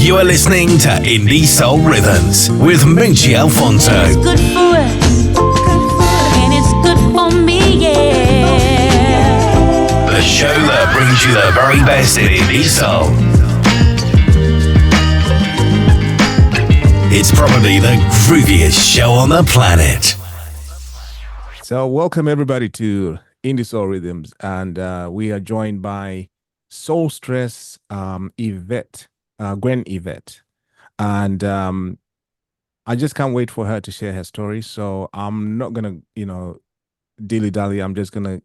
You are listening to Indie Soul Rhythms with Moochie Alfonso. It's good for us, and it's good for me, yeah. The show that brings you the very best in Indie Soul. It's probably the grooviest show on the planet. So welcome everybody to Indie Soul Rhythms, and we are joined by Soul Stress Yvette, Gwen Yvette, and I just can't wait for her to share her story. So I'm not gonna, dilly dally. I'm just gonna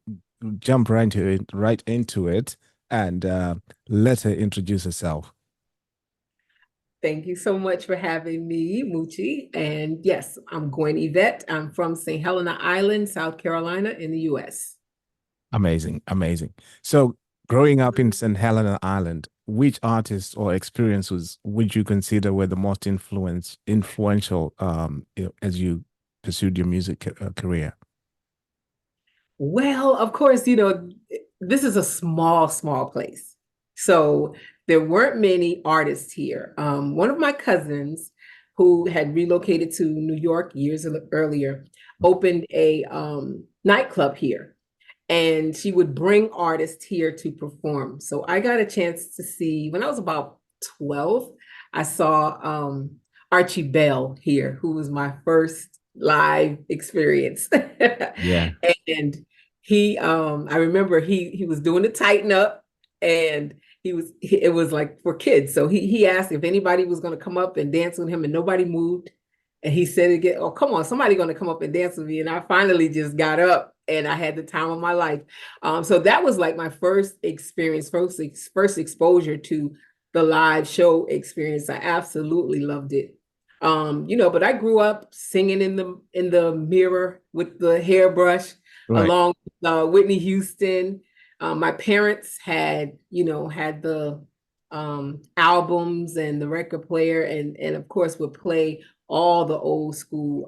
jump right into it, and let her introduce herself. Thank you so much for having me, Moochie. And yes, I'm Gwen Yvette. I'm from St. Helena Island, South Carolina in the U.S. Amazing. So growing up in St. Helena Island, which artists or experiences would you consider were the most influential as you pursued your music career? Well, of course, this is a small place. So there weren't many artists here. One of my cousins who had relocated to New York years earlier opened a nightclub here. And she would bring artists here to perform. So I got a chance to see, when I was about 12, I saw Archie Bell here, who was my first live experience. Yeah. And he, I remember he was doing the Tighten Up, and it was like for kids. So he asked if anybody was going to come up and dance with him, and nobody moved. And he said again, "Oh, come on, somebody going to come up and dance with me." And I finally just got up, and I had the time of my life. So that was like my first experience, first exposure to the live show experience. I absolutely loved it. But I grew up singing in the mirror with the hairbrush, Right. along with Whitney Houston. My parents had the albums and the record player, and of course would play all the old school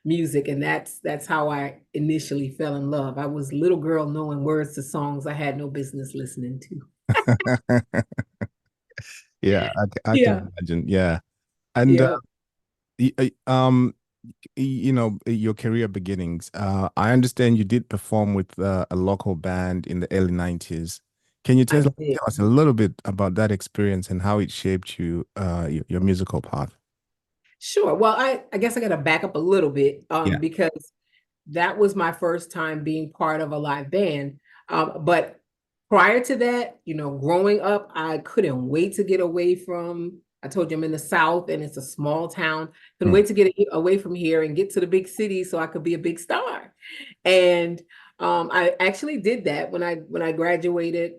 music, and that's how I initially fell in love. I was a little girl knowing words to songs I had no business listening to. Yeah, I Yeah, can imagine. Yeah. And yeah. your career beginnings. I understand you did perform with a local band in the early 90s. Can you I tell did. us a little bit about that experience and how it shaped your musical path? Sure. Well, I guess I got to back up a little bit Yeah. because that was my first time being part of a live band. But prior to that, growing up, I couldn't wait to get away from. I told you I'm in the South, and it's a small town. Couldn't wait to get away from here and get to the big city so I could be a big star. And I actually did that when I graduated.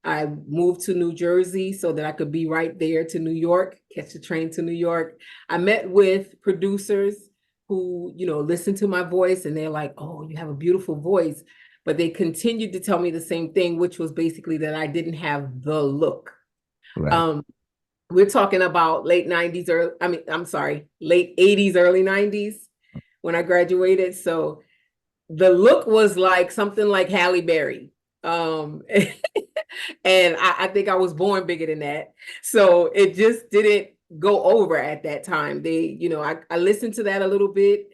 I moved to New Jersey so that I could be right there to New York, catch the train to New York. I met with producers who, listened to my voice, and they're like, "Oh, you have a beautiful voice." But they continued to tell me the same thing, which was basically that I didn't have the look. Right. We're talking about late 90s, late 80s, early 90s when I graduated. So the look was like something like Halle Berry. And I think I was born bigger than that. So it just didn't go over at that time. I listened to that a little bit.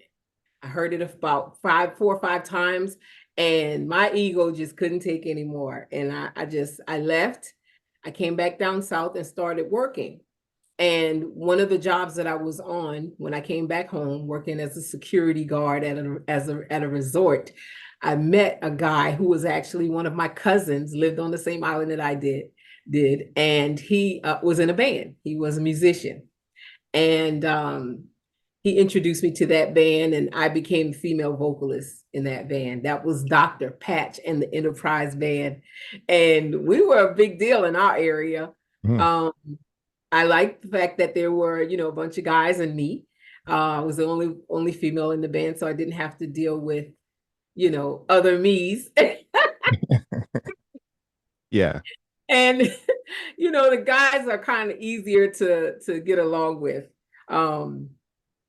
I heard it about 4 or 5 times, and my ego just couldn't take anymore. And I left. I came back down south and started working. And one of the jobs that I was on when I came back home, working as a security guard at a resort, I met a guy who was actually one of my cousins, lived on the same island that I did, and he was in a band. He was a musician, and he introduced me to that band, and I became the female vocalist in that band. That was Dr. Patch and the Enterprise Band, and we were a big deal in our area. Mhm. I liked the fact that there were, a bunch of guys and me. I was the only female in the band, so I didn't have to deal with, other me's. Yeah. And, the guys are kind of easier to get along with.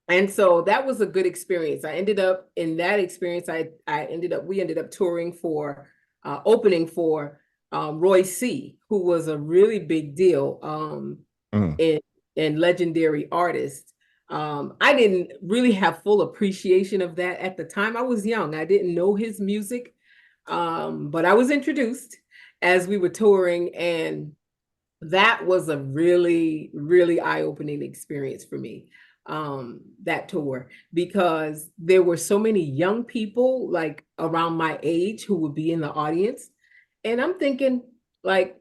And so that was a good experience. I ended up in that experience. We ended up touring for, opening for Roy C., who was a really big deal Mm. in and legendary artists. I didn't really have full appreciation of that at the time. I was young. I didn't know his music, but I was introduced as we were touring, and that was a really, really eye-opening experience for me, that tour, because there were so many young people like around my age who would be in the audience. And I'm thinking, like,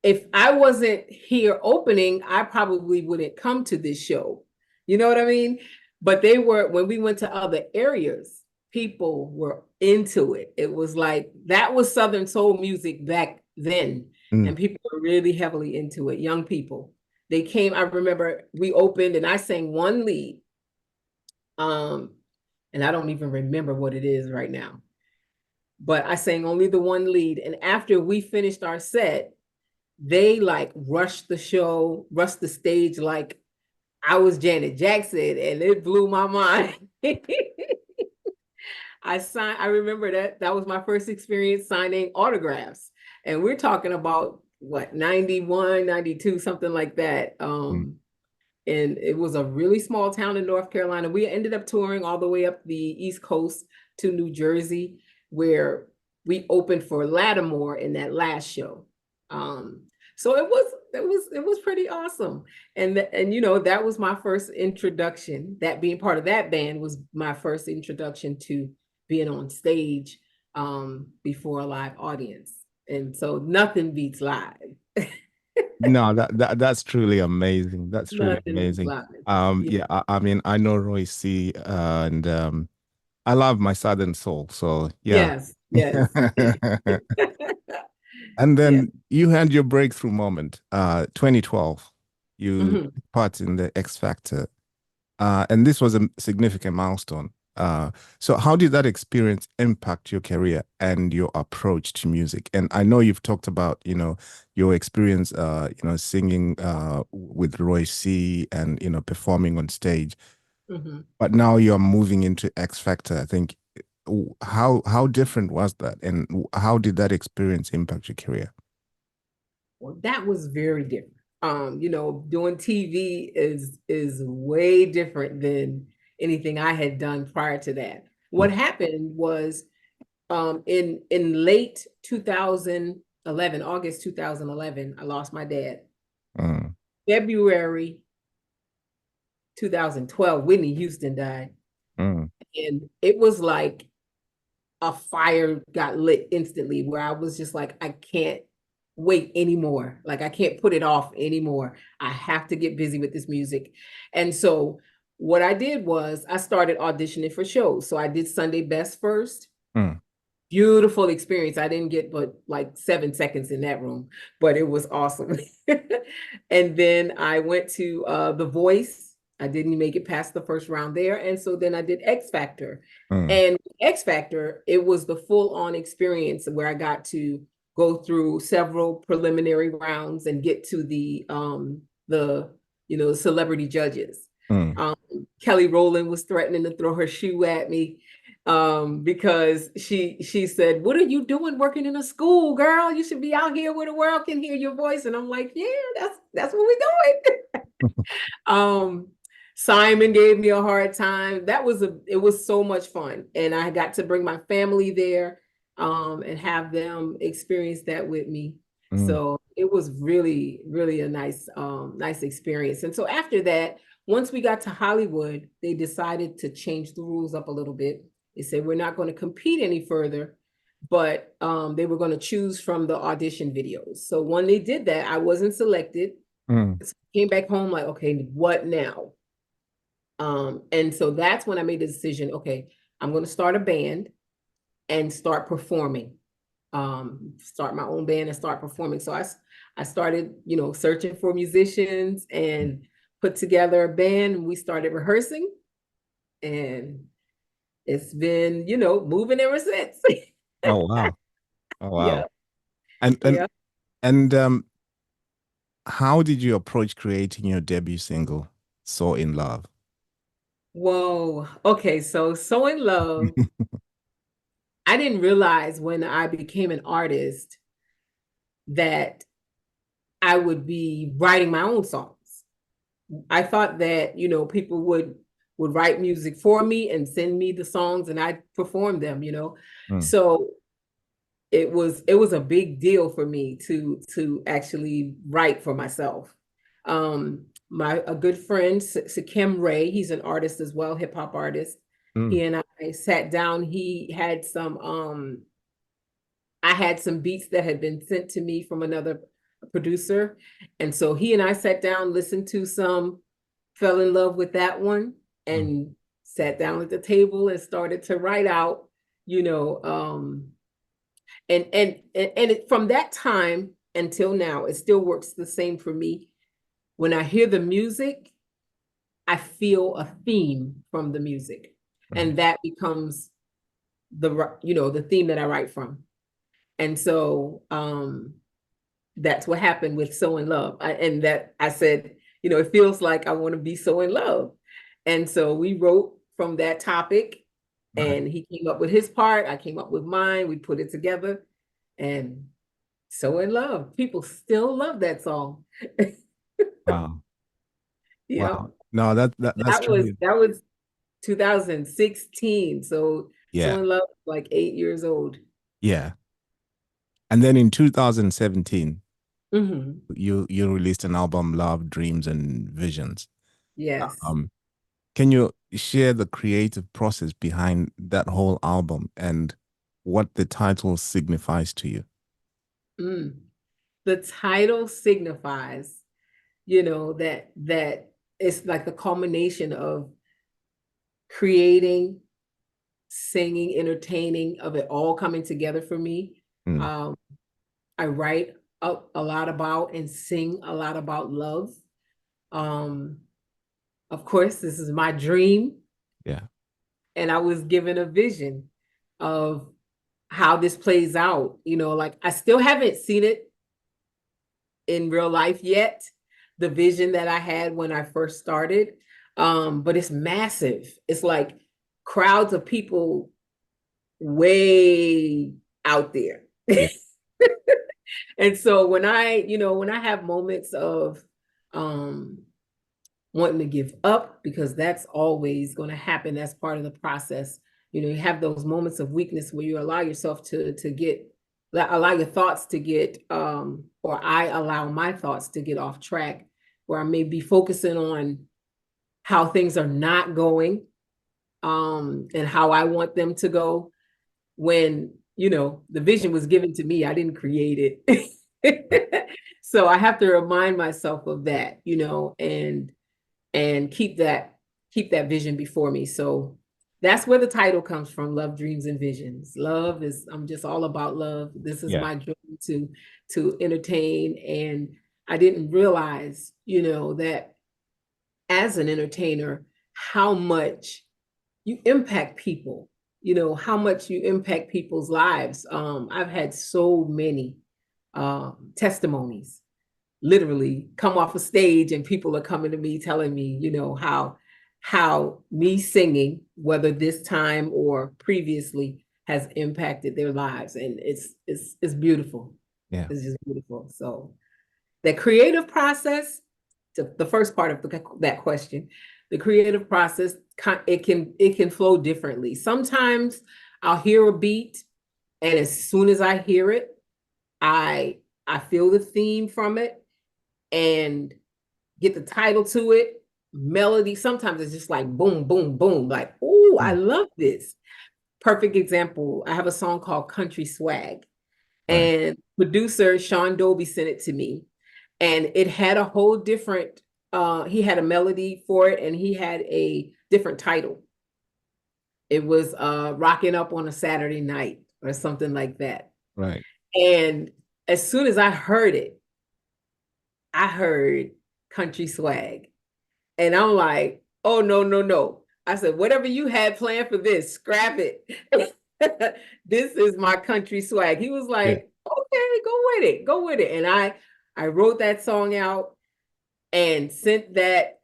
if I wasn't here opening, I probably wouldn't come to this show. You know what I mean? But they were, when we went to other areas, people were into it. It was like, that was Southern soul music back then. Mm. And people were really heavily into it, young people. They came, I remember we opened and I sang one lead. And I don't even remember what it is right now. But I sang only the one lead. And after we finished our set, they like rushed the show, rushed the stage like I was Janet Jackson, and it blew my mind. I remember that was my first experience signing autographs. And we're talking about what, 91, 92, something like that. Mm. And it was a really small town in North Carolina. We ended up touring all the way up the East Coast to New Jersey, where we opened for Lattimore in that last show. So it was pretty awesome. And you know, that was my first introduction. That being part of that band was my first introduction to being on stage before a live audience. And so nothing beats live. No, that's truly amazing. That's truly Nothing beats amazing. live. Yeah, I mean, I know Roy C. And I love my Southern soul. So yeah. Yes, yes. And Yeah. then you had your breakthrough moment, 2012. You Mhm. took part in the X Factor, and this was a significant milestone. So how did that experience impact your career and your approach to music? And I know you've talked about, your experience, singing with Roy C. and, performing on stage, Mhm. but now you're moving into X Factor. I think, how different was that, and how did that experience impact your career? Well, that was very different. Doing TV is way different than anything I had done prior to that. What happened was in late 2011, August 2011, I lost my dad. Mm, February 2012, Whitney Houston died. mm, And it was like a fire got lit instantly where I was just like, I can't wait anymore. Like, I can't put it off anymore. I have to get busy with this music. And so what I did was I started auditioning for shows. So I did Sunday Best first. mm, Beautiful experience. I didn't get but like 7 seconds in that room, but it was awesome. And then I went to The Voice. I didn't make it past the first round there. And so then I did X Factor. mm, And X Factor, it was the full-on experience where I got to go through several preliminary rounds and get to the celebrity judges. mm. Kelly Rowland was threatening to throw her shoe at me because she said, "What are you doing working in a school, girl? You should be out here where the world can hear your voice." And I'm like, "Yeah, that's what we're doing." um, Simon gave me a hard time. It was so much fun, and I got to bring my family there and have them experience that with me. Mm. So it was really, really a nice experience. And so after that, once we got to Hollywood, they decided to change the rules up a little bit. They said, we're not going to compete any further, but they were going to choose from the audition videos. So when they did that, I wasn't selected. Mm. So I came back home like, okay, what now? And so that's when I made the decision, okay, I'm going to start a band and start performing. Start my own band and start performing. So I started, searching for musicians and put together a band, and we started rehearsing, and it's been, moving ever since. Oh wow. Oh Yeah. wow. And and Yeah. and how did you approach creating your debut single, So in Love? Whoa. Okay. So in love, I didn't realize when I became an artist that I would be writing my own songs. I thought that, you know, people would write music for me and send me the songs and I perform them, you know. Mm, So it was a big deal for me to actually write for myself. My a good friend, Kim Ray, he's an artist as well, hip hop artist. mm, He and I sat down. I had some beats that had been sent to me from another producer. And so he and I sat down, listened to some, fell in love with that one, mm. and sat down at the table and started to write out, you know, from that time until now, it still works the same for me. When I hear the music, I feel a theme from the music, Right. and that becomes the theme that I write from. And so that's what happened with So in Love. And that I said, you know, it feels like I want to be so in love. And so we wrote from that topic, Right. and he came up with his part, I came up with mine, we put it together, and So in Love. People still love that song. Wow. Yeah. Wow. No, that's truly, That was 2016. So So yeah. in Love was like 8 years old. Yeah. And then in 2017, Hmm. you released an album, Love, Dreams, and Visions. Yes. Um, can you share the creative process behind that whole album and what the title signifies to you? Mm. The title signifies, you know, that it's like the culmination of creating, singing, entertaining, of it all coming together for me. Mm, Um, I write a lot about and sing a lot about love. Um, of course, this is my dream, yeah. and I was given a vision of how this plays out. You know, like I still haven't seen it in real life yet, the vision that I had when I first started. But it's massive. It's like crowds of people way out there. Yeah. And so when I have moments of um wanting to give up, because that's always going to happen, that's part of the process. You know, you have those moments of weakness where you allow yourself to get allow your thoughts to get or I allow my thoughts to get off track, where I may be focusing on how things are not going, and how I want them to go, when, you know, the vision was given to me. I didn't create it. So I have to remind myself of that, you know, and keep that vision before me. So that's where the title comes from, Love, Dreams, and Visions. Love is, I'm just all about love. This is Yeah. my dream to entertain. And I didn't realize, you know, that as an entertainer, how much you impact people, you know, how much you impact people's lives. I've had so many testimonies, literally come off a stage, and people are coming to me telling me, you know, how me singing, whether this time or previously, has impacted their lives. And it's beautiful. Yeah. It's just beautiful. So the creative process, the first part of that question, the creative process, it can flow differently. Sometimes I'll hear a beat, and as soon as I hear it, I I feel the theme from it and get the title to it, melody. Sometimes it's just like boom, boom, boom, like, oh, I Mm, love this. Perfect example. I have a song called Country Swag, right. and producer Sean Dobie sent it to me, and it had a whole different. He had a melody for it, and he had a different title. It was "Rocking Up on a Saturday Night" or something like that. Right. And as soon as I heard Country Swag. And I'm like, oh, no, no, no. I said, whatever you had planned for this, scrap it. This is my country swag. He was Yeah. like, okay, go with it. Go with it. And I wrote that song out and sent that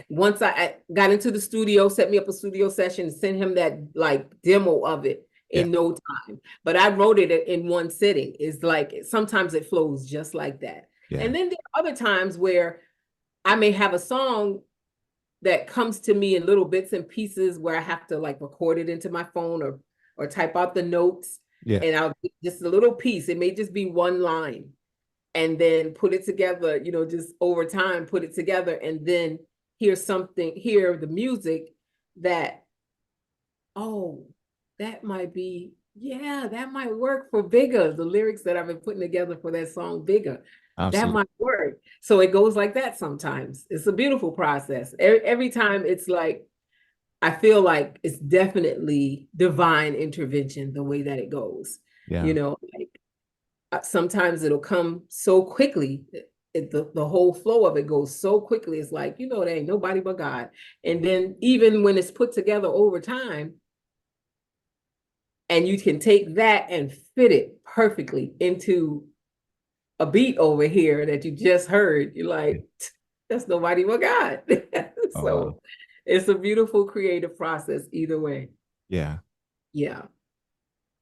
once I got into the studio, set me up a studio session, sent him that like demo of it Yeah. in no time. But I wrote it in one sitting. It's like sometimes it flows just like that. Yeah. And then there are other times where I may have a song that comes to me in little bits and pieces where I have to like record it into my phone or type out the notes. Yeah. And I'll just a little piece. It may just be one line, and then put it together, just over time, put it together, and then hear the music that, oh, that might be, yeah, that might work for Bigger. The lyrics that I've been putting together for that song, Bigger. That Absolutely. might work. So it goes like that sometimes. It's a beautiful process. Every time it's like, I feel like it's definitely divine intervention the way that it goes. Yeah. Like sometimes it'll come so quickly. The whole flow of it goes so quickly. It's like, there ain't nobody but God. And then even when it's put together over time, and you can take that and fit it perfectly into a beat over here that you just heard, you're like, that's nobody but God. Oh, So wow. it's a beautiful creative process either way. Yeah. Yeah.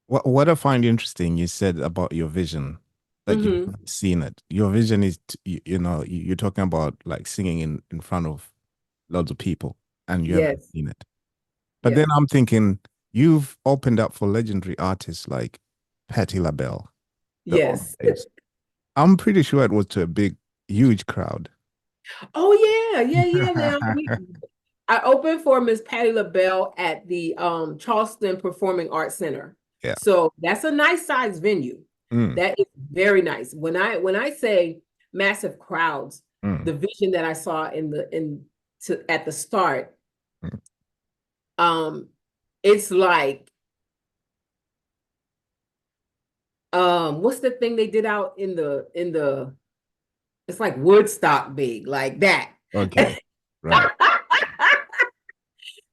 What I find interesting, you said about your vision, that you've Mhm. seen it. Your vision is, you're talking about like singing in front of lots of people, and you haven't Yes. seen it. But then Yes. I'm thinking, you've opened up for legendary artists like Patti LaBelle, the old Yes. days. I'm pretty sure it was to a big, huge crowd. Oh yeah, yeah. Now I opened for Miss Patti LaBelle at the Charleston Performing Arts Center. Yeah. So that's a nice size venue. Mm, That is very nice. When I say massive crowds, mm, the vision that I saw at the start, mm. it's like what's the thing they did out in the it's like Woodstock big, like that. Okay. Right.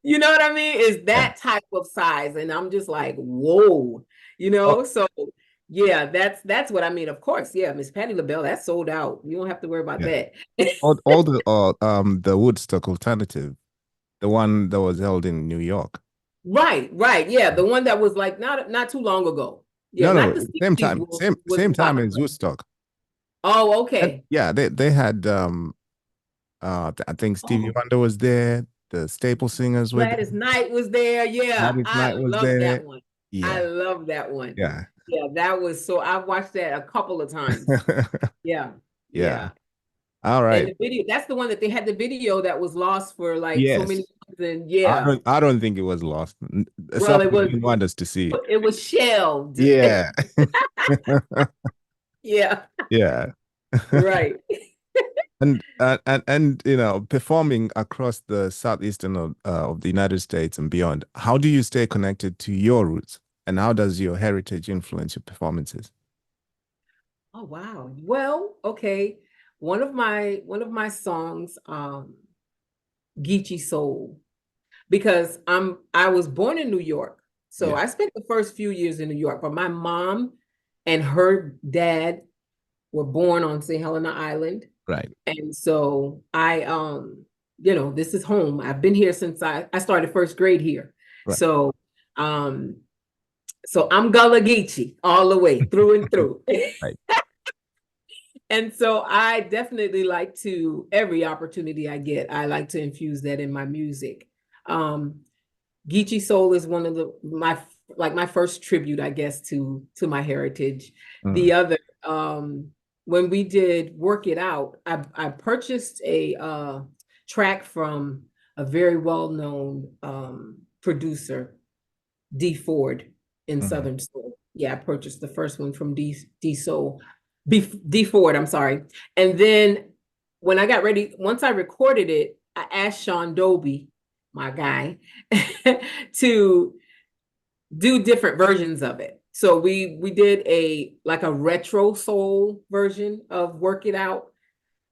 You know what I mean? Is Yeah. that type of size. And I'm just like, whoa, so yeah, that's what I mean. Of course, yeah, Miss Patti LaBelle, that's sold out. You don't have to worry about Yeah. that. All the Woodstock alternative, the one that was held in New York. Right. Yeah, the one that was like not too long ago. Yeah, No, not no, the same 60s time, was same time about. as Woodstock. Oh, And okay. yeah, they had I think Stevie Oh, Wonder was there, the Staple Singers were there, Gladys Knight was there. Yeah, Gladys I Knight was love there. that one. I Yeah, love that one. yeah. Yeah, that was so I watched that a couple of times. Yeah, Yeah. yeah. All And right. the video, that's the one that they had the video that was lost for like so many Yes. months. And yeah, I don't think it was lost. well, Somebody didn't want us to see it. it was shelved. Yeah. Yeah, Yeah. right. And performing across the southeastern of the United States and beyond, how do you stay connected to your roots, and how does your heritage influence your performances? Oh wow. Well, okay. One of my songs, Geechee Soul, because I was born in New York. So Yeah. I spent the first few years in New York, but my mom and her dad were born on St. Helena Island. Right. And so this is home. I've been here since I started first grade here. Right. So um, so I'm Gullah Geechee all the way through and through. Right. And so I definitely like to, every opportunity I get, I like to infuse that in my music. Geechee Soul is one of my first tribute, I guess, to my heritage. Mm, The other, when we did Work It Out, I purchased a track from a very well-known producer, D Ford in mm. Southern Soul. Yeah, I purchased the first one from D Soul, D Ford, I'm sorry. And then when I got ready, once I recorded it, I asked Sean Dobie, my guy, to do different versions of it. So we did a retro soul version of Work It Out.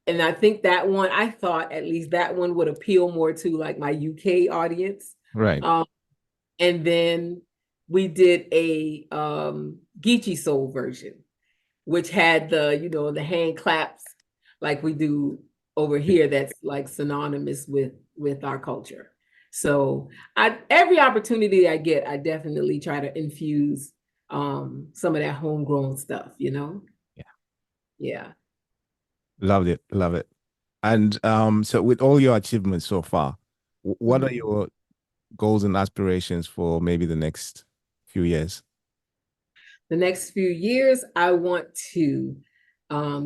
And I think I thought at least that one would appeal more to like my UK audience. Right. And then we did a Geechee Soul version, which had the hand claps like we do over here. That's like synonymous with our culture. So every opportunity I get, I definitely try to infuse some of that homegrown stuff. Yeah. Yeah. Loved it. Love it. And so with all your achievements so far, what are Mhm. your goals and aspirations for maybe the next few years? The next few years, I want to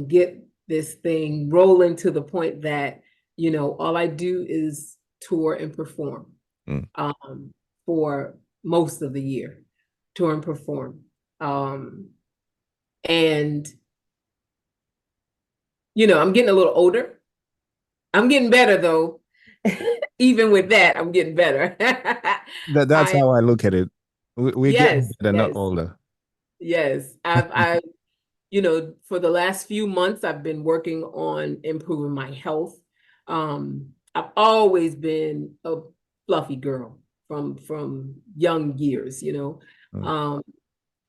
get this thing rolling to the point that, all I do is tour and perform Mm, um, for most of the year, tour and perform. Um, and, I'm getting a little older. I'm getting better though. Even with that, I'm getting better. that's I, how I look at it. We're getting yes, better, not yes, older. yes. For the last few months, I've been working on improving my health. I've always been a fluffy girl from young years. Mm, Um,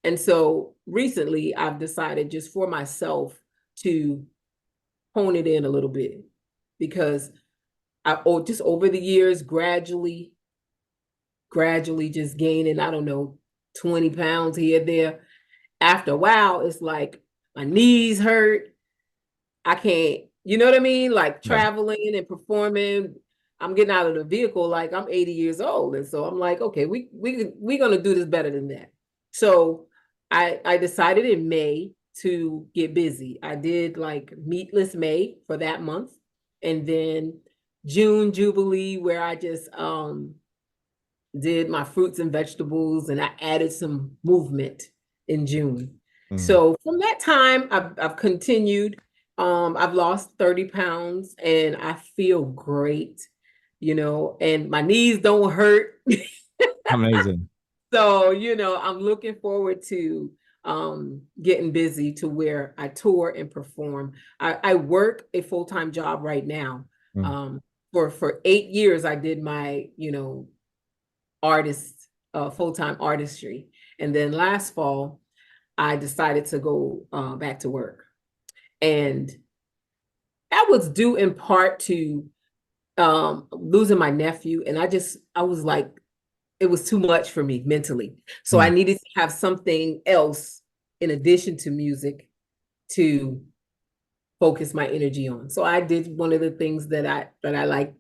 and so recently I've decided just for myself to hone it in a little bit because just over the years, gradually just gaining, I don't know, 20 pounds here, there. After a while, it's like my knees hurt. I can't, you know what I mean? Like yeah. traveling and performing. I'm getting out of the vehicle like I'm 80 years old. And so I'm like, okay, we're gonna do this better than that. So I decided in May to get busy. I did like meatless May for that month. And then June Jubilee, where I just did my fruits and vegetables and I added some movement in June. Mm. So from that time, I've continued. I've lost 30 pounds and I feel great, and my knees don't hurt. Amazing. So, I'm looking forward to getting busy to where I tour and perform. I work a full-time job right now. Mm, Um, for 8 years, I did my, artist, full-time artistry. And then last fall, I decided to go back to work. And that was due in part to losing my nephew. And I was like, it was too much for me mentally. So I mm. needed to have something else in addition to music to focus my energy on. So I did one of the things that I like,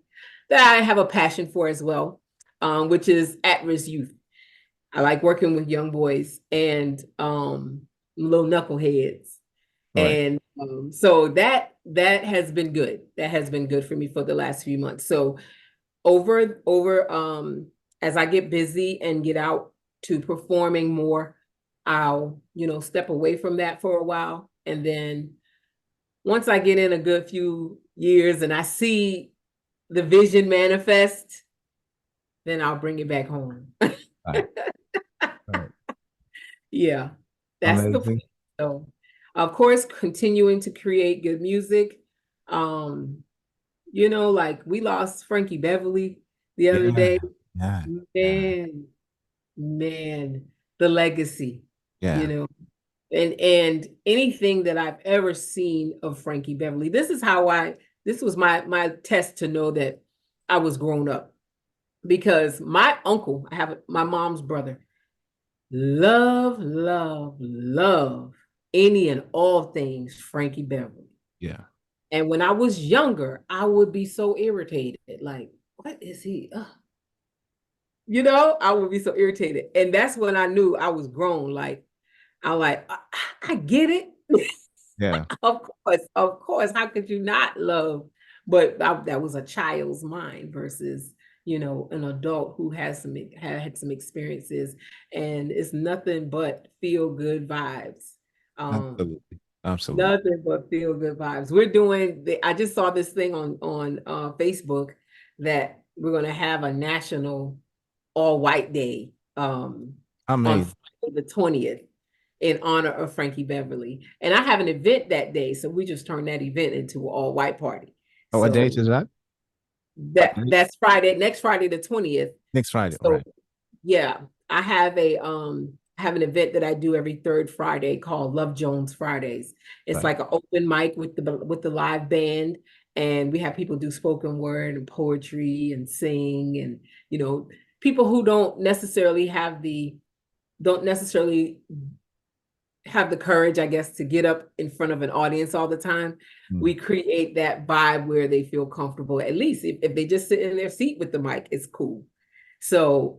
that I have a passion for as well, which is at-risk youth. I like working with young boys and little knuckleheads. Right. And so that has been good. That has been good for me for the last few months. So over as I get busy and get out to performing more, I'll, step away from that for a while. And then once I get in a good few years and I see the vision manifest, then I'll bring it back home. Right. Right. Yeah, that's the plan. Amazing. So, of course, continuing to create good music. Um, like we lost Frankie Beverly the other Yeah. day. Yeah. Yeah. Man, man, the legacy, you Yeah. know, and anything that I've ever seen of Frankie Beverly. This was my test to know that I was grown up because my uncle, I have my mom's brother, love, love, love any and all things Frankie Beverly. Yeah. And when I was younger, I would be so irritated. Like, what is he? Ugh. I would be so irritated. And that's when I knew I was grown. Like, I'm like, I get it. Yeah. Of course. How could you not love? But that was a child's mind versus, an adult who had some experiences, and it's nothing but feel good vibes. Um, Absolutely. Absolutely. Nothing but feel good vibes. I just saw this thing on Facebook that we're gonna have a national all white day on Amazing. Friday the 20th in honor of Frankie Beverly. And I have an event that day, so we just turned that event into an all white party. Oh, what date So is that? What date? that's Friday, next Friday the 20th. Next Friday. All So right. yeah, I have an event that I do every third Friday called Love Jones Fridays. It's Right. like an open mic with the live band, and we have people do spoken word and poetry and sing, and people who don't necessarily have the courage, I guess, to get up in front of an audience all the time. We create that vibe where they feel comfortable. At least if they just sit in their seat with the mic, it's cool. So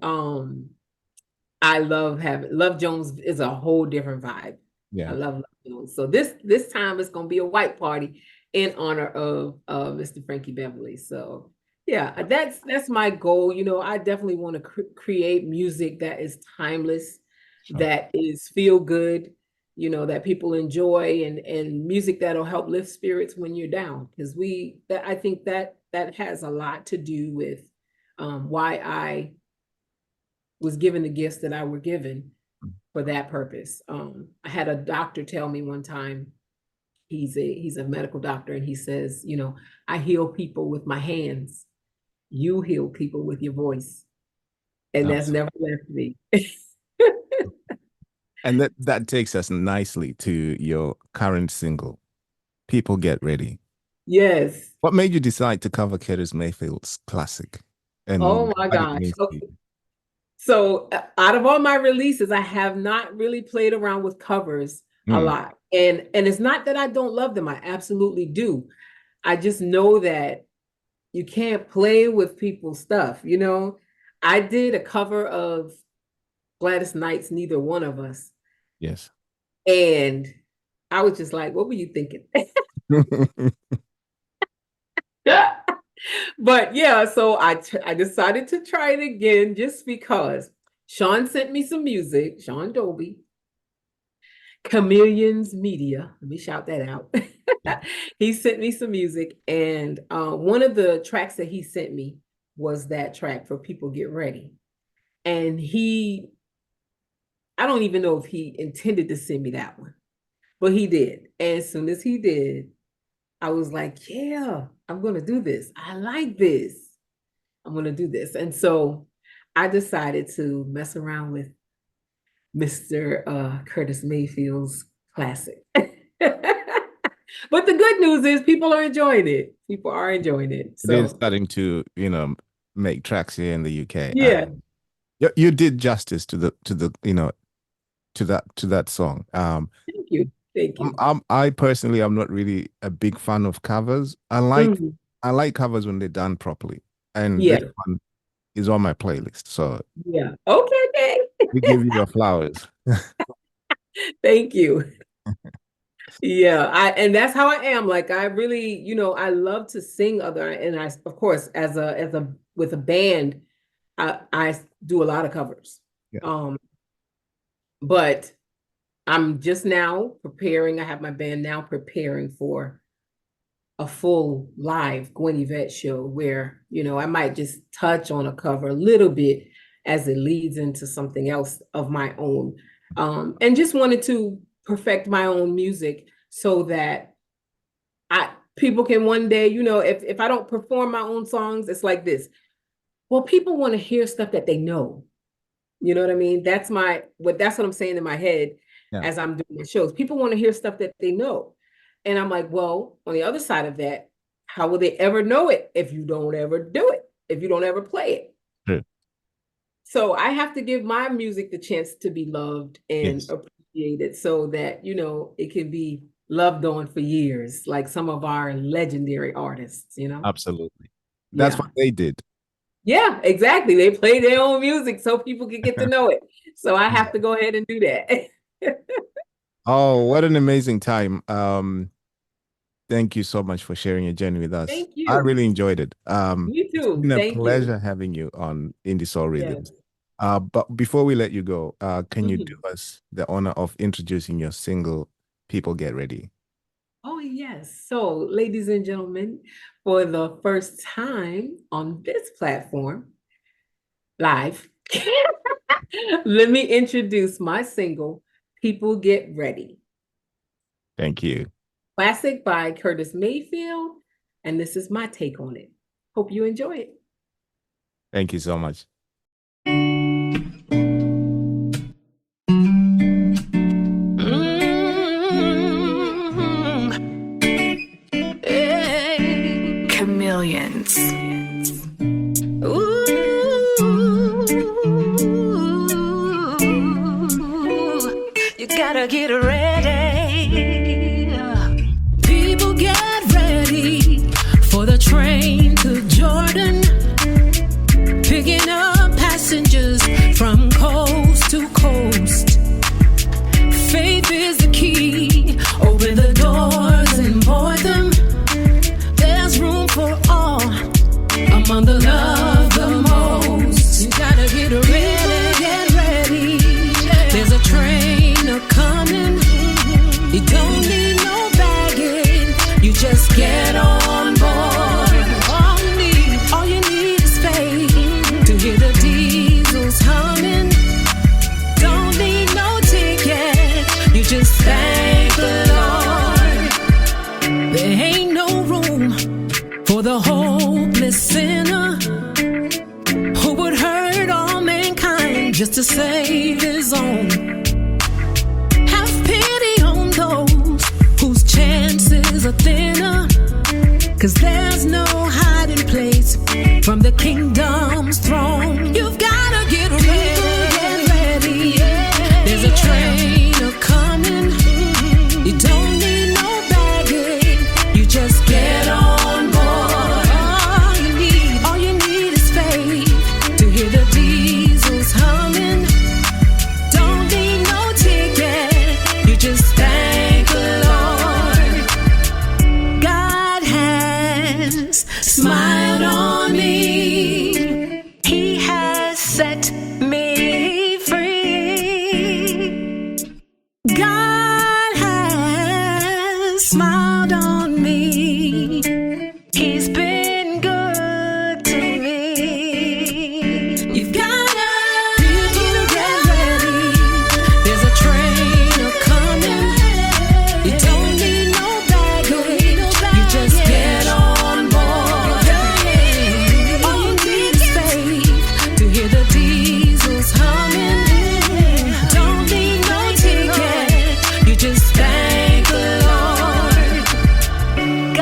I Love Jones is a whole different vibe. Yeah. I love Jones. So this time it's gonna be a white party in honor of Mr. Frankie Beverly. So yeah, that's my goal. You know, I definitely want to create music that is timeless, Sure. that is feel good, you know, that people enjoy, and music that'll help lift spirits when you're down. Because I think that has a lot to do with why I was given the gifts that I were given for that purpose. I had a doctor tell me one time, he's a medical doctor, and he says, you know, I heal people with my hands. You heal people with your voice. And that's never left me. And that takes us nicely to your current single, People Get Ready. Yes. What made you decide to cover Curtis Mayfield's classic? And Oh my what it gosh. means to Okay. you? So out of all my releases, I have not really played around with covers a lot. And it's not that I don't love them. I absolutely do. I just know that you can't play with people's stuff, you know? I did a cover of Gladys Knight's Neither One of Us. Yes. And I was just like, what were you thinking? But yeah, so I decided to try it again just because Sean sent me some music, Sean Dobie, Chameleons Media. Let me shout that out. He sent me some music, and one of the tracks that he sent me was that track for People Get Ready. And I don't even know if he intended to send me that one, but he did. And as soon as he did, I was like, yeah, I'm going to do this. I like this. I'm going to do this. And so I decided to mess around with Mr. Curtis Mayfield's classic. But the good news is people are enjoying it. People are enjoying it. It is So starting to, make tracks here in the UK. yeah. You did justice to the to that song. Thank you. Thank you. I personally am not really a big fan of covers. I like covers when they're done properly, and Yeah. this one is on my playlist. So Yeah. Okay. we give you your flowers. Thank you. Yeah, and that's how I am. Like I really, I love to sing and I, of course, with a band, I do a lot of covers. Yeah. But I'm just now preparing. I have my band now preparing for a full live Gwen Yvette show where, I might just touch on a cover a little bit as it leads into something else of my own. And just wanted to perfect my own music so that people can one day, if I don't perform my own songs, it's like this. Well, people want to hear stuff that they know. You know what I mean? That's what I'm saying in my head as I'm doing the shows. People want to hear stuff that they know. And I'm like, well, on the other side of that, how will they ever know it if you don't ever do it, if you don't ever play it? True. So I have to give my music the chance to be loved and appreciated so that, it can be loved on for years, like some of our legendary artists, Absolutely. That's what they did. Yeah, exactly. They play their own music so people can get to know it. So I have to go ahead and do that. Oh, what an amazing time. Thank you so much for sharing your journey with us. Thank you. I really enjoyed it. Me too. It's been a Thank pleasure having you on Indie Soul Rhythms. Yes. But before we let you go, can you do us the honor of introducing your single, People Get Ready? Oh, yes. So, ladies and gentlemen, for the first time on this platform, live, let me introduce my single, People Get Ready. Thank you. Classic by Curtis Mayfield, and this is my take on it. Hope you enjoy it. Thank you so much. Chameleons. Ooh, you gotta gotta get ready. People get ready for the train to Jordan, picking up passengers from coast to coast. Faith is the key. Open the doors and board them. There's room for all among the love the most. You gotta get ready, get ready. There's a train a-coming. You don't need no baggage. You just get on board. All you need is faith to hear the diesels humming. Don't need no ticket. You just thank the Lord. There ain't no room for the hopeless sinner who would hurt all mankind just to save his own. Have pity on those whose chances are thinner, 'cause there's no hiding place from the kingdom's throne. You've gotta get ready. There's a train a-coming. You don't need no baggage. You just get on board. All you need is faith to hear the diesels humming. Don't need no ticket. You just thank the Lord. God has smiled on me. He has set me free. God has smiled on me. He's been good to me. You've gotta get ready. There's a train a-coming. You don't need no baggage. You just get on board. All you need is faith to hear the diesels humming. Don't need no ticket. You just thank the Lord.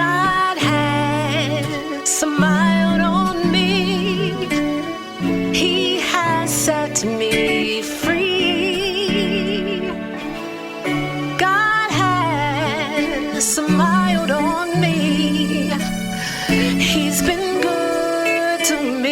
God has smiled on me. He has set me free. God has smiled on me. He's been good to me.